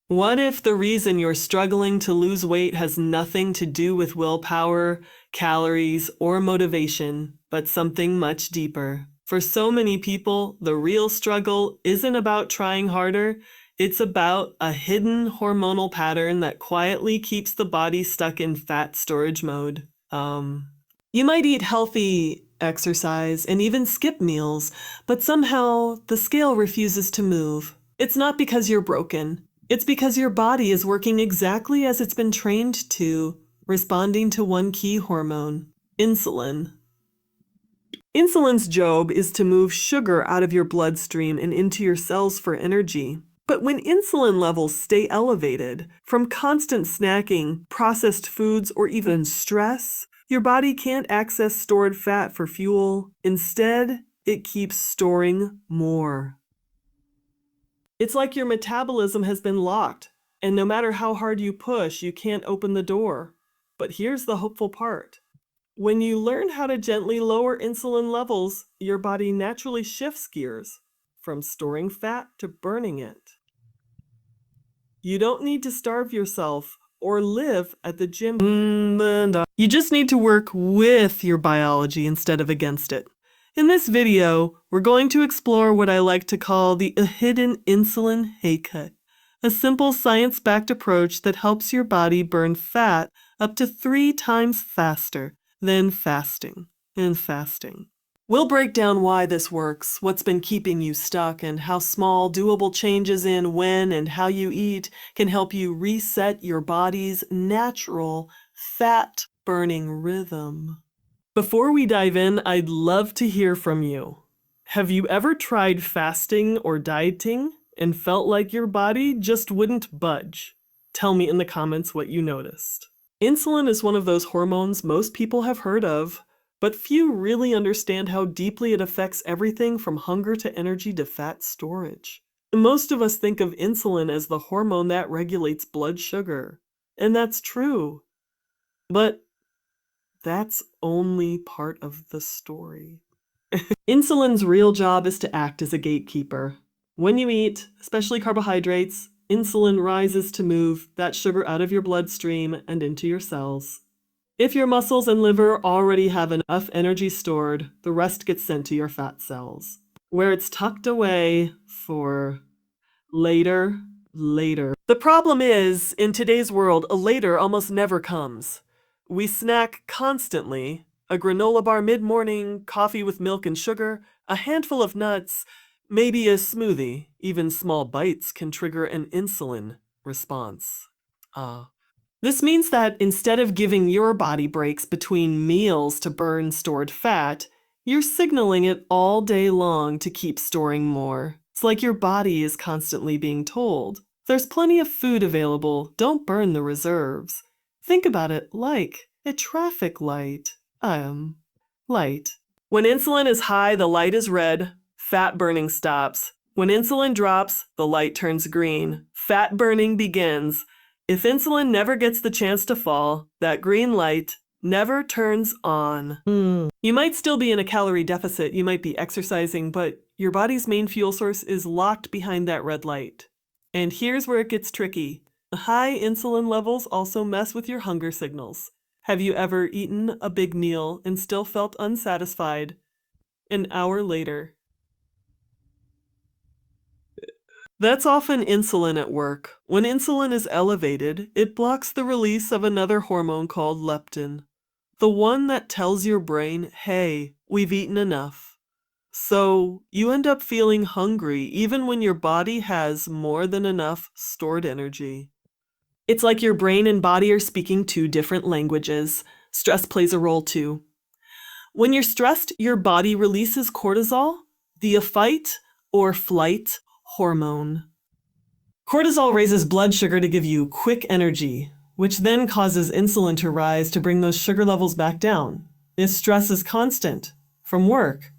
What if the reason you're struggling to lose weight has nothing to do with willpower, calories, or motivation, but something much deeper? For so many people, the real struggle isn't about trying harder. It's about a hidden hormonal pattern that quietly keeps the body stuck in fat storage mode. You might eat healthy, exercise, and even skip meals, but somehow the scale refuses to move. It's not because you're broken. It's because your body is working exactly as it's been trained to, responding to one key hormone, insulin. Insulin's job is to move sugar out of your bloodstream and into your cells for energy. But when insulin levels stay elevated from constant snacking, processed foods, or even stress, your body can't access stored fat for fuel. Instead, it keeps storing more. It's like your metabolism has been locked, and no matter how hard you push, you can't open the door. But here's the hopeful part. When you learn how to gently lower insulin levels, your body naturally shifts gears from storing fat to burning it. You don't need to starve yourself or live at the gym. You just need to work with your biology instead of against it. In this video, we're going to explore what I like to call the hidden insulin haircut, a simple science-backed approach that helps your body burn fat up to 3 times faster than fasting. We'll break down why this works, what's been keeping you stuck, and how small, doable changes in when and how you eat can help you reset your body's natural fat-burning rhythm. Before we dive in, I'd love to hear from you. Have you ever tried fasting or dieting and felt like your body just wouldn't budge? Tell me in the comments what you noticed. Insulin is one of those hormones most people have heard of, but few really understand how deeply it affects everything from hunger to energy to fat storage. Most of us think of insulin as the hormone that regulates blood sugar, and that's true. But that's only part of the story. Insulin's real job is to act as a gatekeeper. When you eat, especially carbohydrates, insulin rises to move that sugar out of your bloodstream and into your cells. If your muscles and liver already have enough energy stored, the rest gets sent to your fat cells, where it's tucked away for later. The problem is, in today's world, a later almost never comes. We snack constantly, a granola bar mid-morning, coffee with milk and sugar, a handful of nuts, maybe a smoothie. Even small bites can trigger an insulin response. This means that instead of giving your body breaks between meals to burn stored fat, you're signaling it all day long to keep storing more. It's like your body is constantly being told, there's plenty of food available, don't burn the reserves. Think about it like a traffic light. Light. When insulin is high, the light is red, fat burning stops. When insulin drops, the light turns green, fat burning begins. If insulin never gets the chance to fall, that green light never turns on. You might still be in a calorie deficit, you might be exercising, but your body's main fuel source is locked behind that red light. And here's where it gets tricky. High insulin levels also mess with your hunger signals. Have you ever eaten a big meal and still felt unsatisfied an hour later? That's often insulin at work. When insulin is elevated, it blocks the release of another hormone called leptin, the one that tells your brain, hey, we've eaten enough. So you end up feeling hungry even when your body has more than enough stored energy. It's like your brain and body are speaking 2 different languages. Stress plays a role too. When you're stressed, your body releases cortisol, the fight or flight hormone. Cortisol raises blood sugar to give you quick energy, which then causes insulin to rise to bring those sugar levels back down. If stress is constant, from work,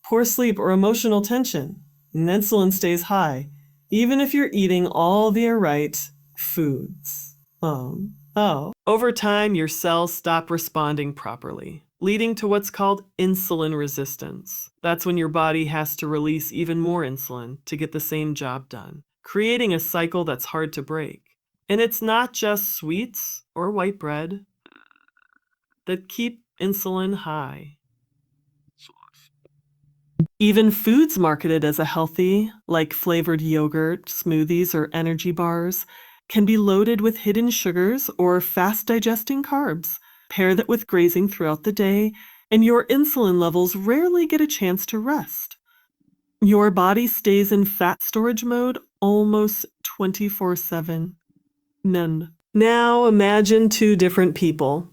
poor sleep, or emotional tension, and insulin stays high, even if you're eating all the right foods. Over time, your cells stop responding properly, leading to what's called insulin resistance. That's when your body has to release even more insulin to get the same job done, creating a cycle that's hard to break. And it's not just sweets or white bread that keep insulin high. Even foods marketed as a healthy, like flavored yogurt, smoothies, or energy bars, can be loaded with hidden sugars or fast-digesting carbs. Pair that with grazing throughout the day, and your insulin levels rarely get a chance to rest. Your body stays in fat storage mode almost 24/7. None. Now imagine two different people.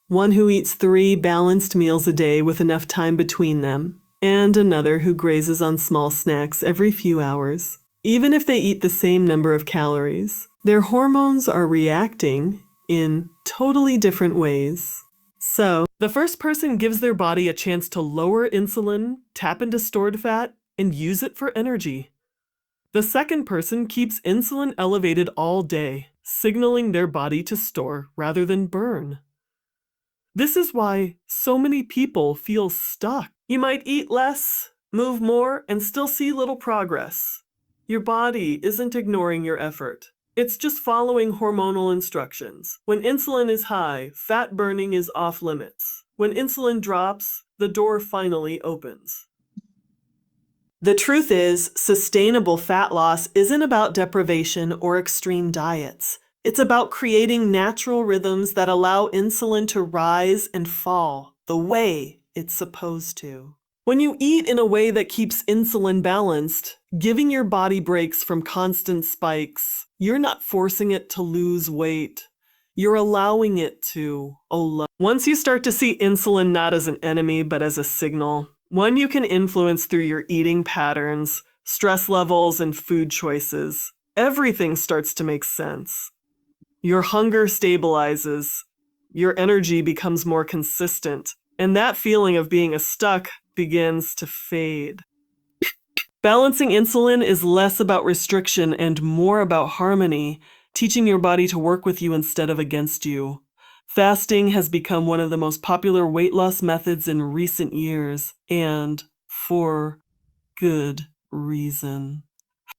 One who eats 3 balanced meals a day with enough time between them, and another who grazes on small snacks every few hours. Even if they eat the same number of calories, their hormones are reacting in totally different ways. So, the first person gives their body a chance to lower insulin, tap into stored fat, and use it for energy. The second person keeps insulin elevated all day, signaling their body to store rather than burn. This is why so many people feel stuck. You might eat less, move more, and still see little progress. Your body isn't ignoring your effort. It's just following hormonal instructions. When insulin is high, fat burning is off limits. When insulin drops, the door finally opens. The truth is, sustainable fat loss isn't about deprivation or extreme diets. It's about creating natural rhythms that allow insulin to rise and fall the way it's supposed to. When you eat in a way that keeps insulin balanced, giving your body breaks from constant spikes, you're not forcing it to lose weight. You're allowing it to. Once you start to see insulin not as an enemy but as a signal, one you can influence through your eating patterns, stress levels, and food choices, everything starts to make sense. Your hunger stabilizes, your energy becomes more consistent, and that feeling of being stuck begins to fade. Balancing insulin is less about restriction and more about harmony, teaching your body to work with you instead of against you. Fasting has become one of the most popular weight loss methods in recent years, and for good reason.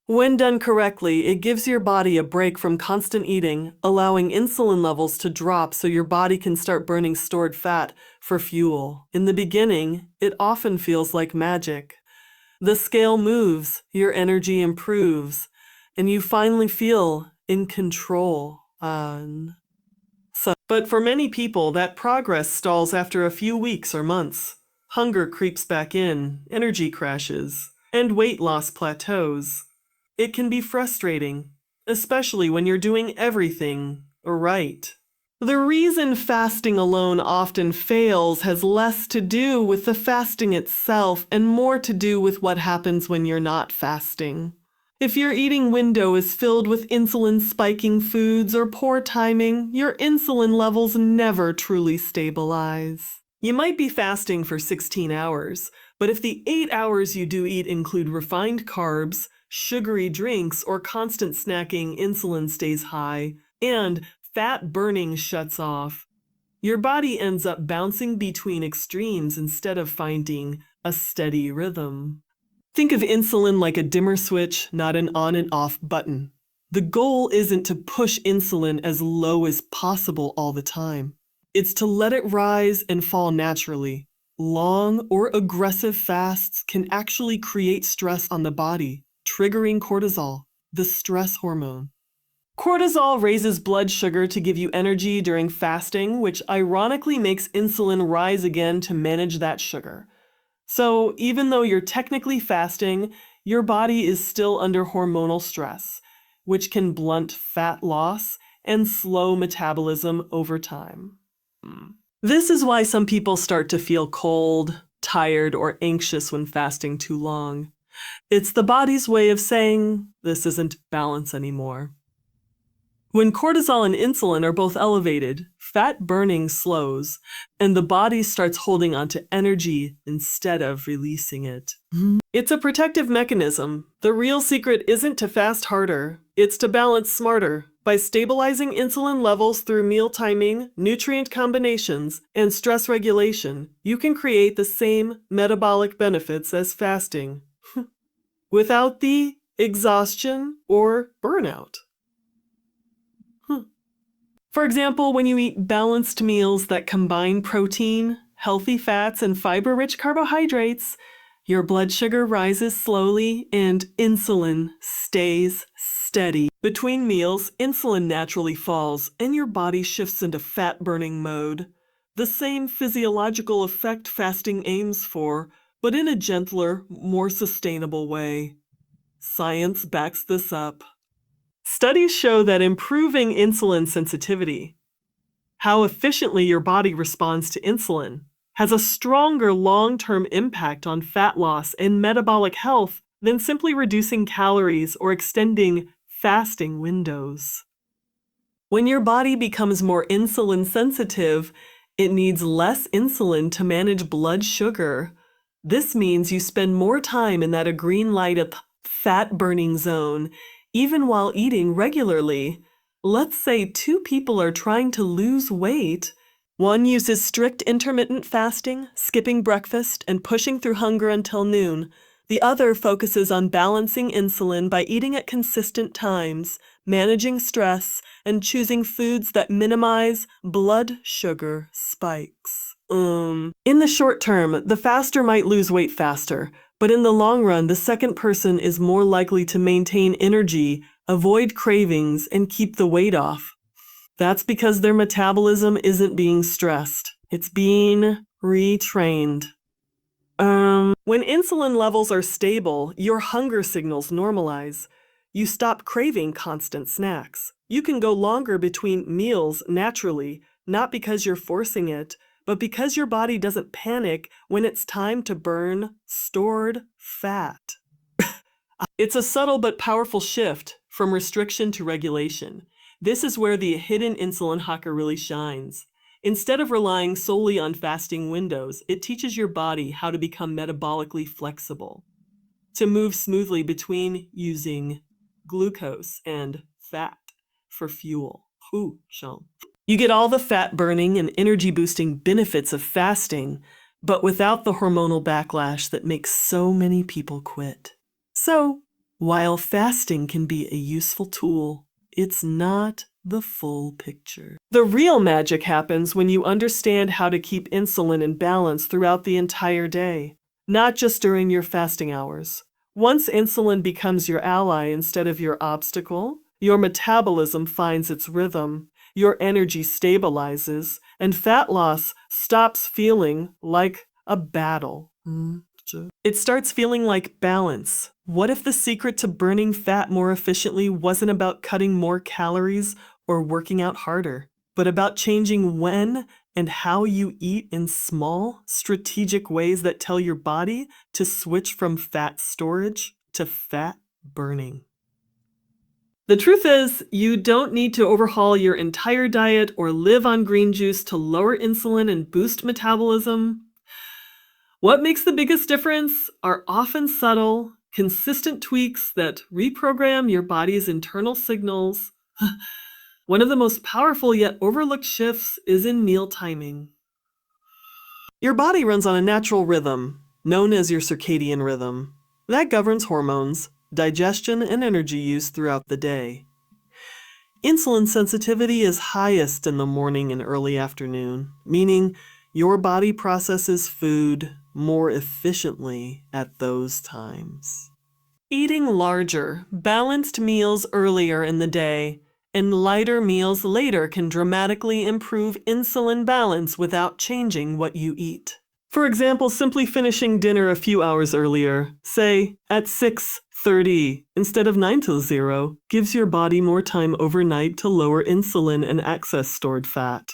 When done correctly, it gives your body a break from constant eating, allowing insulin levels to drop so your body can start burning stored fat for fuel. In the beginning, it often feels like magic. The scale moves, your energy improves, and you finally feel in control. But for many people, that progress stalls after a few weeks or months. Hunger creeps back in, energy crashes, and weight loss plateaus. It can be frustrating, especially when you're doing everything right. The reason fasting alone often fails has less to do with the fasting itself and more to do with what happens when you're not fasting. If your eating window is filled with insulin-spiking foods or poor timing, your insulin levels never truly stabilize. You might be fasting for 16 hours, but if the 8 hours you do eat include refined carbs, sugary drinks, or constant snacking, insulin stays high, and fat burning shuts off. Your body ends up bouncing between extremes instead of finding a steady rhythm. Think of insulin like a dimmer switch, not an on and off button. The goal isn't to push insulin as low as possible all the time. It's to let it rise and fall naturally. Long or aggressive fasts can actually create stress on the body, triggering cortisol, the stress hormone. Cortisol raises blood sugar to give you energy during fasting, which ironically makes insulin rise again to manage that sugar. So even though you're technically fasting, your body is still under hormonal stress, which can blunt fat loss and slow metabolism over time. This is why some people start to feel cold, tired, or anxious when fasting too long. It's the body's way of saying, this isn't balance anymore. When cortisol and insulin are both elevated, fat burning slows, and the body starts holding onto energy instead of releasing it. It's a protective mechanism. The real secret isn't to fast harder, it's to balance smarter. By stabilizing insulin levels through meal timing, nutrient combinations, and stress regulation, you can create the same metabolic benefits as fasting. Without the exhaustion, or burnout. For example, when you eat balanced meals that combine protein, healthy fats, and fiber-rich carbohydrates, your blood sugar rises slowly and insulin stays steady. Between meals, insulin naturally falls and your body shifts into fat-burning mode. The same physiological effect fasting aims for, but in a gentler, more sustainable way. Science backs this up. Studies show that improving insulin sensitivity, how efficiently your body responds to insulin, has a stronger long-term impact on fat loss and metabolic health than simply reducing calories or extending fasting windows. When your body becomes more insulin sensitive, it needs less insulin to manage blood sugar. This means you spend more time in that green light up fat-burning zone, even while eating regularly. Let's say two people are trying to lose weight. One uses strict intermittent fasting, skipping breakfast, and pushing through hunger until noon. The other focuses on balancing insulin by eating at consistent times, managing stress, and choosing foods that minimize blood sugar spikes. In the short term, the faster might lose weight faster, but in the long run, the second person is more likely to maintain energy, avoid cravings, and keep the weight off. That's because their metabolism isn't being stressed. It's being retrained. When insulin levels are stable, your hunger signals normalize. You stop craving constant snacks. You can go longer between meals naturally, not because you're forcing it, but because your body doesn't panic when it's time to burn stored fat. It's a subtle but powerful shift from restriction to regulation. This is where the hidden insulin hacker really shines. Instead of relying solely on fasting windows, it teaches your body how to become metabolically flexible, to move smoothly between using glucose and fat for fuel. You get all the fat-burning and energy-boosting benefits of fasting, but without the hormonal backlash that makes so many people quit. So, while fasting can be a useful tool, it's not the full picture. The real magic happens when you understand how to keep insulin in balance throughout the entire day, not just during your fasting hours. Once insulin becomes your ally instead of your obstacle, your metabolism finds its rhythm, your energy stabilizes, and fat loss stops feeling like a battle. It starts feeling like balance. What if the secret to burning fat more efficiently wasn't about cutting more calories or working out harder, but about changing when and how you eat in small, strategic ways that tell your body to switch from fat storage to fat burning? The truth is, you don't need to overhaul your entire diet or live on green juice to lower insulin and boost metabolism. What makes the biggest difference are often subtle, consistent tweaks that reprogram your body's internal signals. One of the most powerful yet overlooked shifts is in meal timing. Your body runs on a natural rhythm, known as your circadian rhythm. That governs hormones, digestion, and energy use throughout the day. Insulin sensitivity is highest in the morning and early afternoon, meaning your body processes food more efficiently at those times. Eating larger, balanced meals earlier in the day and lighter meals later can dramatically improve insulin balance without changing what you eat. For example, simply finishing dinner a few hours earlier, say at 6:30 instead of 9 till 0, gives your body more time overnight to lower insulin and access stored fat.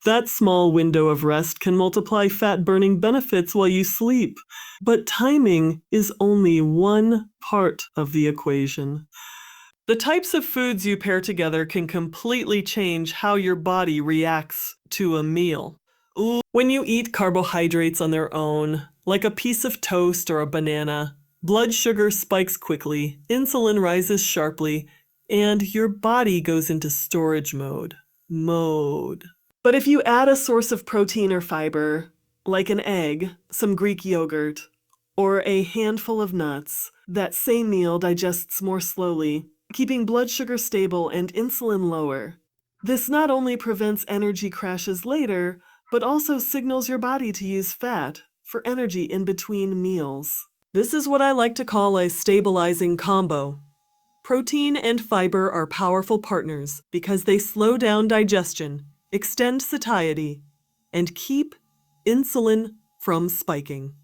That small window of rest can multiply fat-burning benefits while you sleep. But timing is only one part of the equation. The types of foods you pair together can completely change how your body reacts to a meal. When you eat carbohydrates on their own, like a piece of toast or a banana, blood sugar spikes quickly, insulin rises sharply, and your body goes into storage mode. But if you add a source of protein or fiber, like an egg, some Greek yogurt, or a handful of nuts, that same meal digests more slowly, keeping blood sugar stable and insulin lower. This not only prevents energy crashes later, but also signals your body to use fat for energy in between meals. This is what I like to call a stabilizing combo. Protein and fiber are powerful partners because they slow down digestion, extend satiety, and keep insulin from spiking.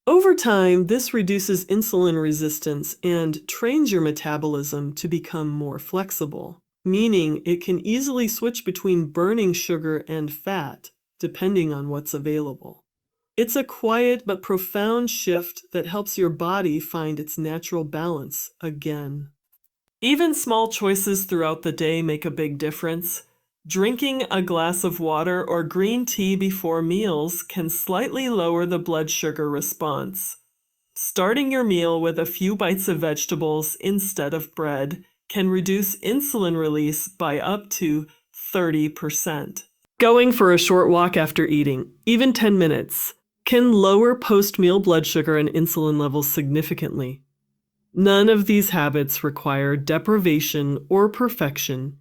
Over time, this reduces insulin resistance and trains your metabolism to become more flexible, meaning it can easily switch between burning sugar and fat, depending on what's available. It's a quiet but profound shift that helps your body find its natural balance again. Even small choices throughout the day make a big difference. Drinking a glass of water or green tea before meals can slightly lower the blood sugar response. Starting your meal with a few bites of vegetables instead of bread can reduce insulin release by up to 30%. Going for a short walk after eating, even 10 minutes, can lower post-meal blood sugar and insulin levels significantly. None of these habits require deprivation or perfection,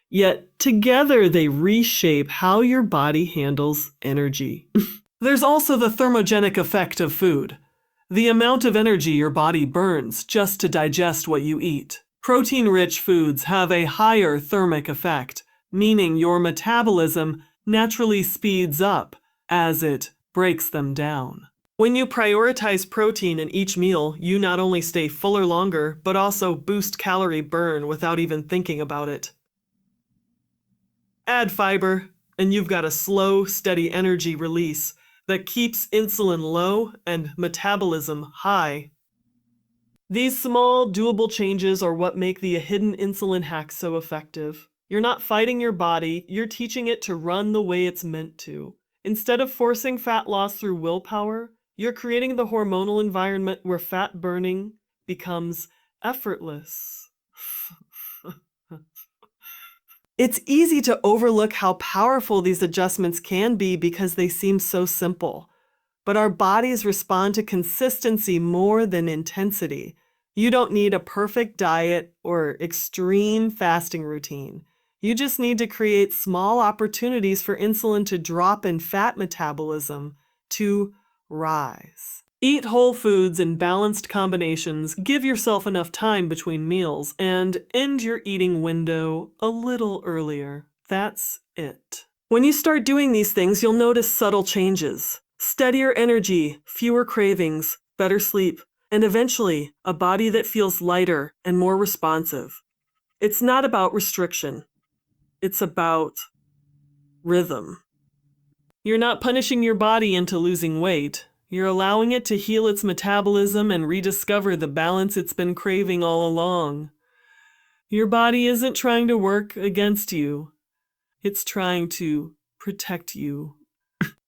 yet together they reshape how your body handles energy. There's also the thermogenic effect of food, the amount of energy your body burns just to digest what you eat. Protein-rich foods have a higher thermic effect, meaning your metabolism naturally speeds up as it breaks them down. When you prioritize protein in each meal, you not only stay fuller longer, but also boost calorie burn without even thinking about it. Add fiber, and you've got a slow, steady energy release that keeps insulin low and metabolism high. These small, doable changes are what make the hidden insulin hack so effective. You're not fighting your body, you're teaching it to run the way it's meant to. Instead of forcing fat loss through willpower, you're creating the hormonal environment where fat burning becomes effortless. It's easy to overlook how powerful these adjustments can be because they seem so simple. But our bodies respond to consistency more than intensity. You don't need a perfect diet or extreme fasting routine. You just need to create small opportunities for insulin to drop and fat metabolism to rise. Eat whole foods in balanced combinations, give yourself enough time between meals, and end your eating window a little earlier. That's it. When you start doing these things, you'll notice subtle changes. Steadier energy, fewer cravings, better sleep, and eventually a body that feels lighter and more responsive. It's not about restriction. It's about rhythm. You're not punishing your body into losing weight. You're allowing it to heal its metabolism and rediscover the balance it's been craving all along. Your body isn't trying to work against you. It's trying to protect you.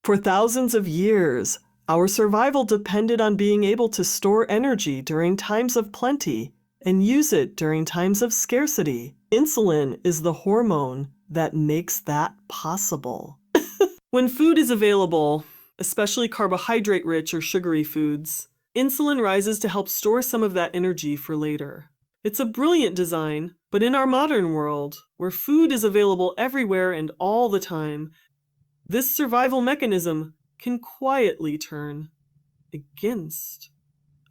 For thousands of years, our survival depended on being able to store energy during times of plenty and use it during times of scarcity. Insulin is the hormone that makes that possible. When food is available, especially carbohydrate-rich or sugary foods, insulin rises to help store some of that energy for later. It's a brilliant design, but in our modern world, where food is available everywhere and all the time, this survival mechanism can quietly turn against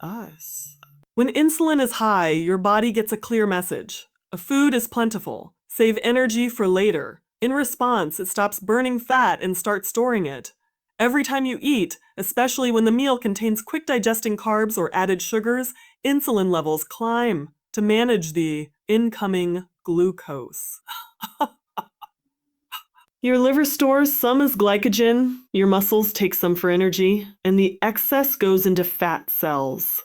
us. When insulin is high, your body gets a clear message. A food is plentiful. Save energy for later. In response, it stops burning fat and starts storing it. Every time you eat, especially when the meal contains quick-digesting carbs or added sugars, insulin levels climb to manage the incoming glucose. Your liver stores some as glycogen, your muscles take some for energy, and the excess goes into fat cells.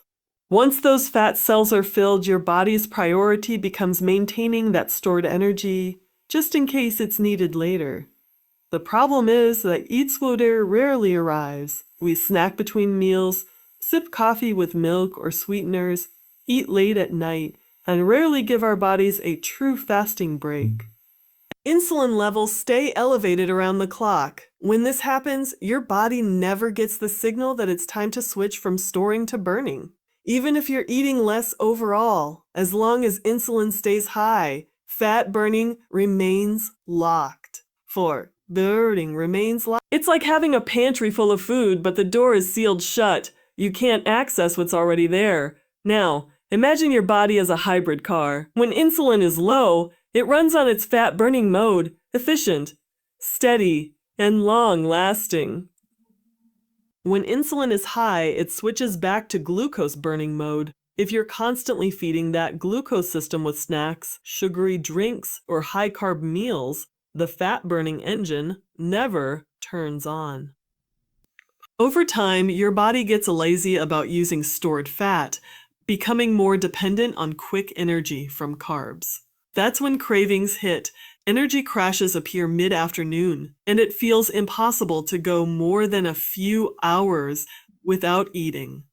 Once those fat cells are filled, your body's priority becomes maintaining that stored energy, just in case it's needed later. The problem is that eat squoder rarely arrives. We snack between meals, sip coffee with milk or sweeteners, eat late at night, and rarely give our bodies a true fasting break. Insulin levels stay elevated around the clock. When this happens, your body never gets the signal that it's time to switch from storing to burning. Even if you're eating less overall, as long as insulin stays high, fat burning remains locked. 4. Burning remains locked. It's like having a pantry full of food, but the door is sealed shut. You can't access what's already there. Now, imagine your body as a hybrid car. When insulin is low, it runs on its fat-burning mode, efficient, steady, and long-lasting. When insulin is high, it switches back to glucose-burning mode. If you're constantly feeding that glucose system with snacks, sugary drinks, or high-carb meals, the fat-burning engine never turns on. Over time, your body gets lazy about using stored fat, becoming more dependent on quick energy from carbs. That's when cravings hit. Energy crashes appear mid-afternoon, and it feels impossible to go more than a few hours without eating.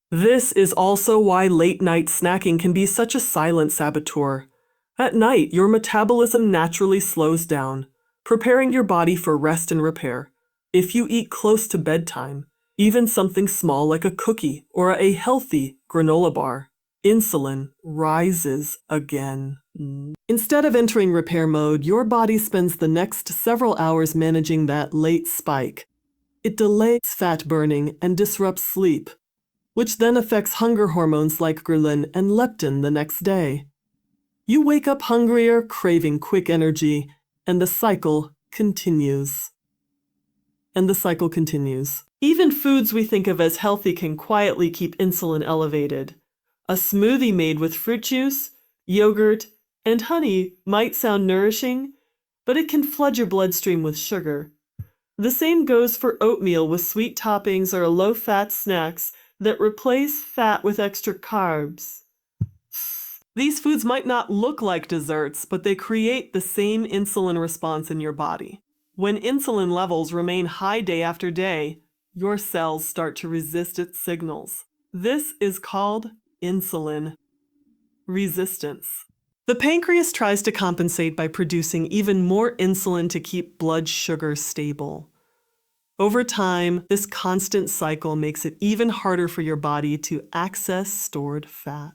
This is also why late-night snacking can be such a silent saboteur. At night, your metabolism naturally slows down, preparing your body for rest and repair. If you eat close to bedtime, even something small like a cookie or a healthy granola bar, insulin rises again. Instead of entering repair mode, your body spends the next several hours managing that late spike. It delays fat burning and disrupts sleep, which then affects hunger hormones like ghrelin and leptin the next day. You wake up hungrier, craving quick energy, and the cycle continues. Even foods we think of as healthy can quietly keep insulin elevated. A smoothie made with fruit juice, yogurt, and honey might sound nourishing, but it can flood your bloodstream with sugar. The same goes for oatmeal with sweet toppings or low-fat snacks that replace fat with extra carbs. These foods might not look like desserts, but they create the same insulin response in your body. When insulin levels remain high day after day, your cells start to resist its signals. This is called insulin resistance. The pancreas tries to compensate by producing even more insulin to keep blood sugar stable. Over time, this constant cycle makes it even harder for your body to access stored fat.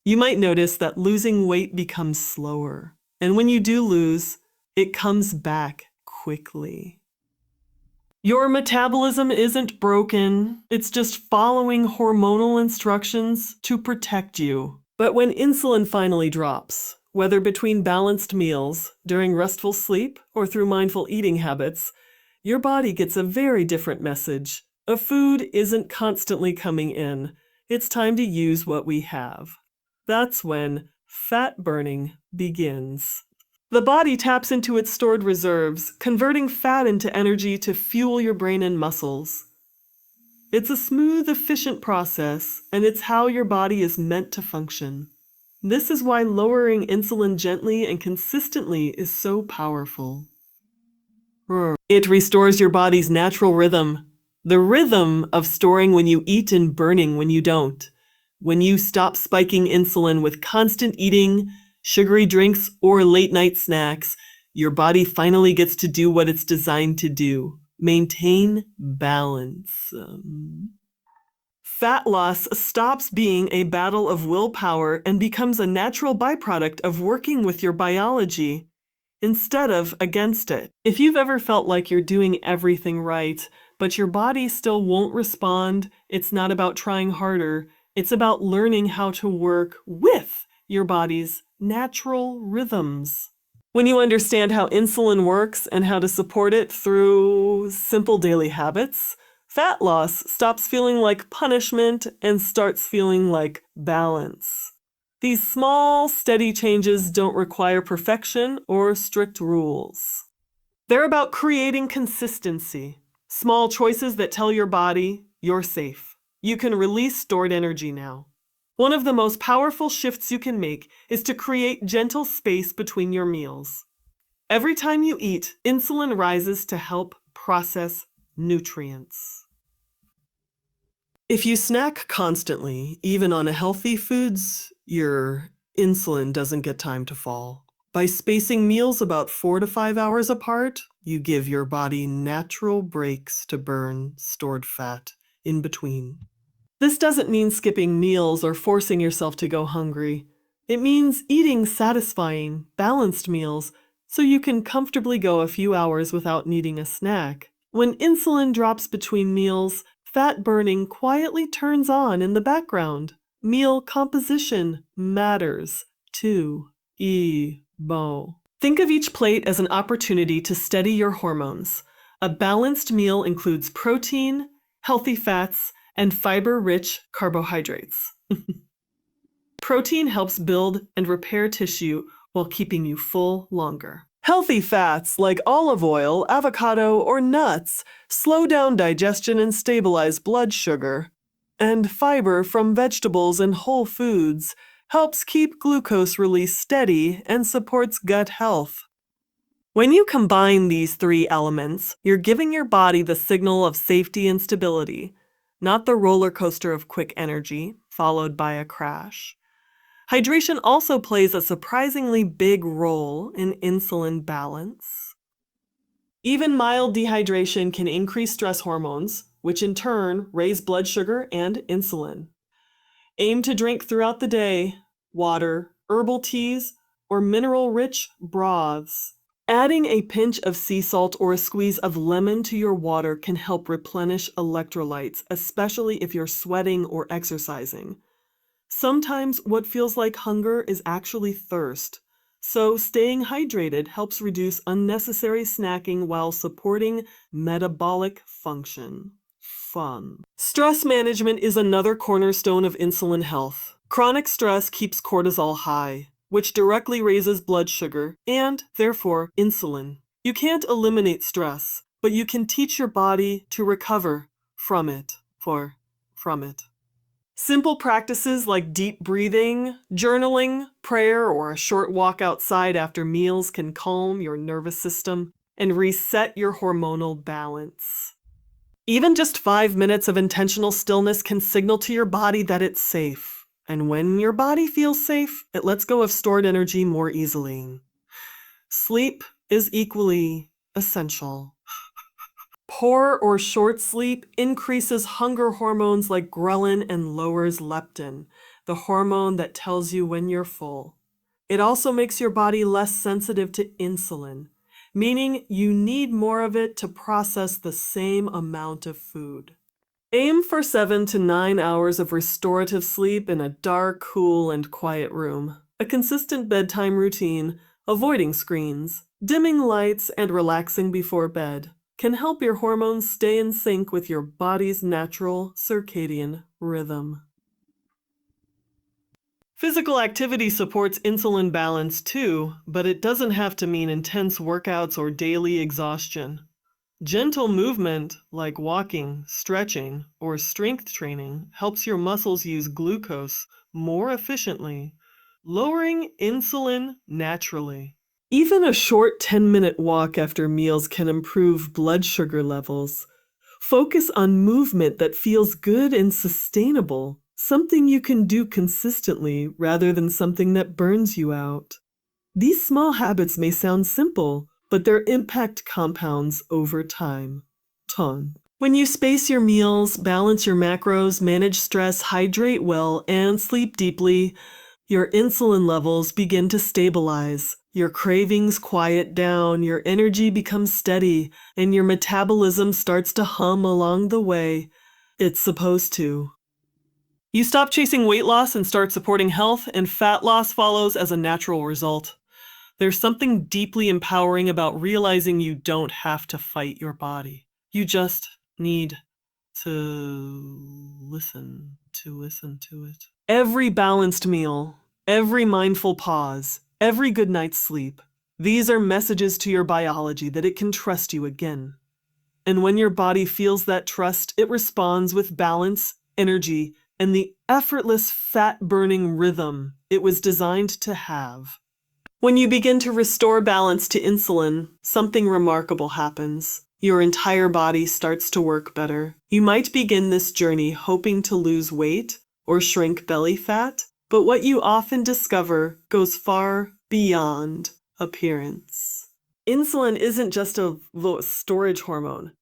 You might notice that losing weight becomes slower, and when you do lose, it comes back quickly. Your metabolism isn't broken, it's just following hormonal instructions to protect you. But when insulin finally drops, whether between balanced meals, during restful sleep, or through mindful eating habits, your body gets a very different message. A food isn't constantly coming in. It's time to use what we have. That's when fat burning begins. The body taps into its stored reserves, converting fat into energy to fuel your brain and muscles. It's a smooth, efficient process, and it's how your body is meant to function. This is why lowering insulin gently and consistently is so powerful. It restores your body's natural rhythm, the rhythm of storing when you eat and burning when you don't. When you stop spiking insulin with constant eating, sugary drinks, or late-night snacks, your body finally gets to do what it's designed to do: maintain balance. Fat loss stops being a battle of willpower and becomes a natural byproduct of working with your biology instead of against it. If you've ever felt like you're doing everything right, but your body still won't respond, it's not about trying harder. It's about learning how to work with your body's natural rhythms. When you understand how insulin works and how to support it through simple daily habits, fat loss stops feeling like punishment and starts feeling like balance. These small, steady changes don't require perfection or strict rules. They're about creating consistency, small choices that tell your body you're safe. You can release stored energy now. One of the most powerful shifts you can make is to create gentle space between your meals. Every time you eat, insulin rises to help process nutrients. If you snack constantly, even on healthy foods, your insulin doesn't get time to fall. By spacing meals about 4 to 5 hours apart, you give your body natural breaks to burn stored fat in between. This doesn't mean skipping meals or forcing yourself to go hungry. It means eating satisfying, balanced meals so you can comfortably go a few hours without needing a snack. When insulin drops between meals, fat burning quietly turns on in the background. Meal composition matters too. Think of each plate as an opportunity to steady your hormones. A balanced meal includes protein, healthy fats, and fiber-rich carbohydrates. Protein helps build and repair tissue while keeping you full longer. Healthy fats like olive oil, avocado, or nuts slow down digestion and stabilize blood sugar. And fiber from vegetables and whole foods helps keep glucose release steady and supports gut health. When you combine these three elements, you're giving your body the signal of safety and stability, not the roller coaster of quick energy followed by a crash. Hydration also plays a surprisingly big role in insulin balance. Even mild dehydration can increase stress hormones, which in turn raise blood sugar and insulin. Aim to drink throughout the day water, herbal teas, or mineral-rich broths. Adding a pinch of sea salt or a squeeze of lemon to your water can help replenish electrolytes, especially if you're sweating or exercising. Sometimes what feels like hunger is actually thirst, so staying hydrated helps reduce unnecessary snacking while supporting metabolic function. Stress management is another cornerstone of insulin health. Chronic stress keeps cortisol high, which directly raises blood sugar and, therefore, insulin. You can't eliminate stress, but you can teach your body to recover from it. Simple practices like deep breathing, journaling, prayer, or a short walk outside after meals can calm your nervous system and reset your hormonal balance. Even just 5 minutes of intentional stillness can signal to your body that it's safe. And when your body feels safe, it lets go of stored energy more easily. Sleep is equally essential. Poor or short sleep increases hunger hormones like ghrelin and lowers leptin, the hormone that tells you when you're full. It also makes your body less sensitive to insulin, meaning you need more of it to process the same amount of food. Aim for 7 to 9 hours of restorative sleep in a dark, cool, and quiet room. A consistent bedtime routine, avoiding screens, dimming lights, and relaxing before bed can help your hormones stay in sync with your body's natural circadian rhythm. Physical activity supports insulin balance too, but it doesn't have to mean intense workouts or daily exhaustion. Gentle movement, like walking, stretching, or strength training, helps your muscles use glucose more efficiently, lowering insulin naturally. Even a short 10-minute walk after meals can improve blood sugar levels. Focus on movement that feels good and sustainable, something you can do consistently rather than something that burns you out. These small habits may sound simple, but their impact compounds over time. When you space your meals, balance your macros, manage stress, hydrate well, and sleep deeply, your insulin levels begin to stabilize. Your cravings quiet down, your energy becomes steady, and your metabolism starts to hum along the way it's supposed to. You stop chasing weight loss and start supporting health, and fat loss follows as a natural result. There's something deeply empowering about realizing you don't have to fight your body. You just need to listen to it. Every balanced meal, every mindful pause, every good night's sleep, these are messages to your biology that it can trust you again. And when your body feels that trust, it responds with balance, energy, and the effortless fat-burning rhythm it was designed to have. When you begin to restore balance to insulin, something remarkable happens. Your entire body starts to work better. You might begin this journey hoping to lose weight or shrink belly fat, but what you often discover goes far beyond appearance. Insulin isn't just a storage hormone.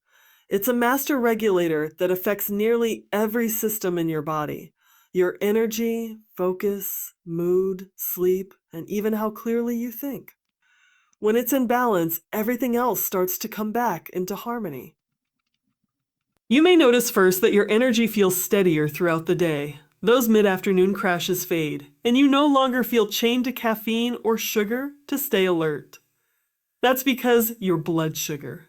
It's a master regulator that affects nearly every system in your body. Your energy, focus, mood, sleep, and even how clearly you think. When it's in balance, everything else starts to come back into harmony. You may notice first that your energy feels steadier throughout the day. Those mid-afternoon crashes fade, and you no longer feel chained to caffeine or sugar to stay alert. That's because your blood sugar,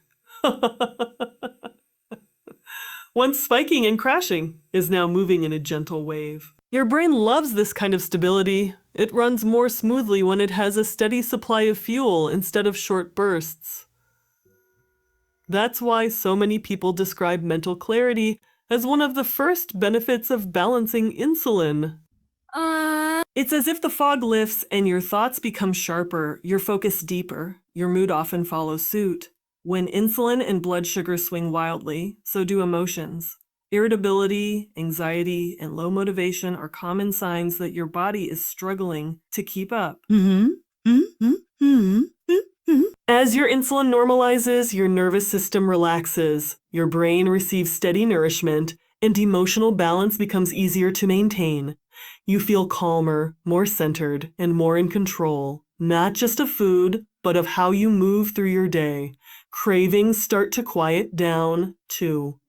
once spiking and crashing, is now moving in a gentle wave. Your brain loves this kind of stability. It runs more smoothly when it has a steady supply of fuel instead of short bursts. That's why so many people describe mental clarity as one of the first benefits of balancing insulin. It's as if the fog lifts and your thoughts become sharper, your focus deeper, your mood often follows suit. When insulin and blood sugar swing wildly, so do emotions. Irritability, anxiety, and low motivation are common signs that your body is struggling to keep up. As your insulin normalizes, your nervous system relaxes, your brain receives steady nourishment, and emotional balance becomes easier to maintain. You feel calmer, more centered, and more in control, not just of food, but of how you move through your day. Cravings start to quiet down, too.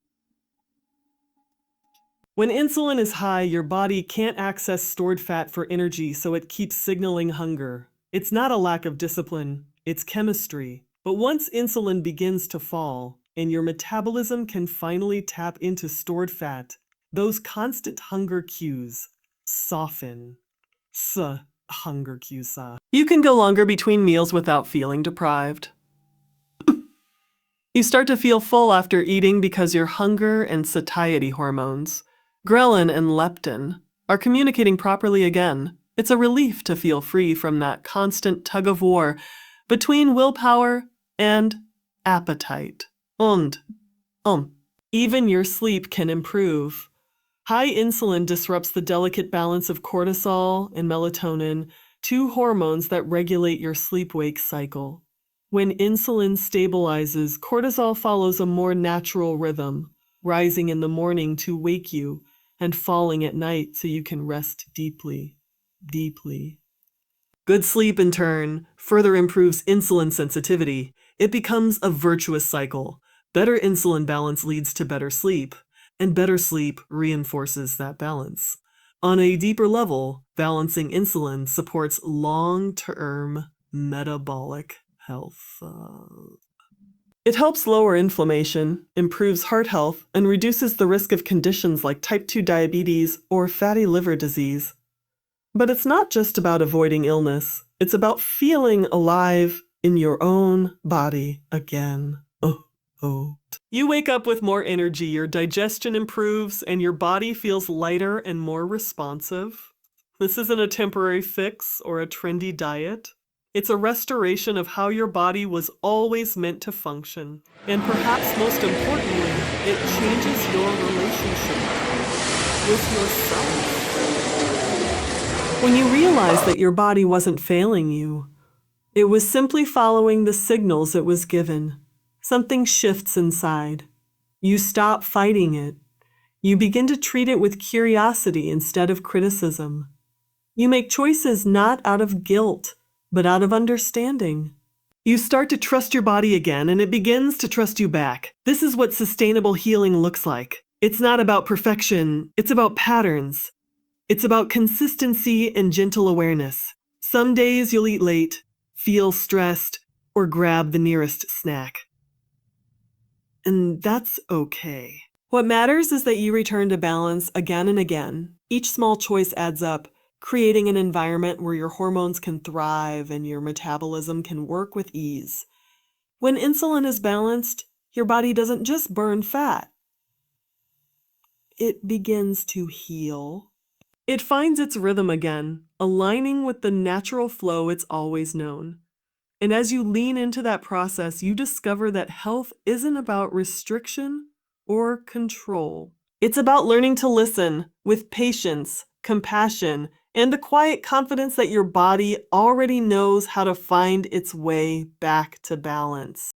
When insulin is high, your body can't access stored fat for energy, so it keeps signaling hunger. It's not a lack of discipline, it's chemistry. But once insulin begins to fall, and your metabolism can finally tap into stored fat, those constant hunger cues soften. Hunger cues. You can go longer between meals without feeling deprived. You start to feel full after eating because your hunger and satiety hormones, ghrelin and leptin, are communicating properly again. It's a relief to feel free from that constant tug of war between willpower and appetite. Even your sleep can improve. High insulin disrupts the delicate balance of cortisol and melatonin, two hormones that regulate your sleep-wake cycle. When insulin stabilizes, cortisol follows a more natural rhythm, rising in the morning to wake you and falling at night so you can rest deeply. Good sleep, in turn, further improves insulin sensitivity. It becomes a virtuous cycle. Better insulin balance leads to better sleep, and better sleep reinforces that balance. On a deeper level, balancing insulin supports long-term metabolic health. It helps lower inflammation, improves heart health, and reduces the risk of conditions like type 2 diabetes or fatty liver disease. But it's not just about avoiding illness. It's about feeling alive in your own body again. You wake up with more energy, your digestion improves, and your body feels lighter and more responsive. This isn't a temporary fix or a trendy diet. It's a restoration of how your body was always meant to function. And perhaps most importantly, it changes your relationship with yourself. When you realize that your body wasn't failing you, it was simply following the signals it was given. Something shifts inside. You stop fighting it. You begin to treat it with curiosity instead of criticism. You make choices not out of guilt, but out of understanding. You start to trust your body again, and it begins to trust you back. This is what sustainable healing looks like. It's not about perfection, it's about patterns. It's about consistency and gentle awareness. Some days you'll eat late, feel stressed, or grab the nearest snack. And that's okay. What matters is that you return to balance again and again. Each small choice adds up, creating an environment where your hormones can thrive and your metabolism can work with ease. When insulin is balanced, your body doesn't just burn fat. It begins to heal. It finds its rhythm again, aligning with the natural flow it's always known. And as you lean into that process, you discover that health isn't about restriction or control. It's about learning to listen with patience, compassion, and a quiet confidence that your body already knows how to find its way back to balance.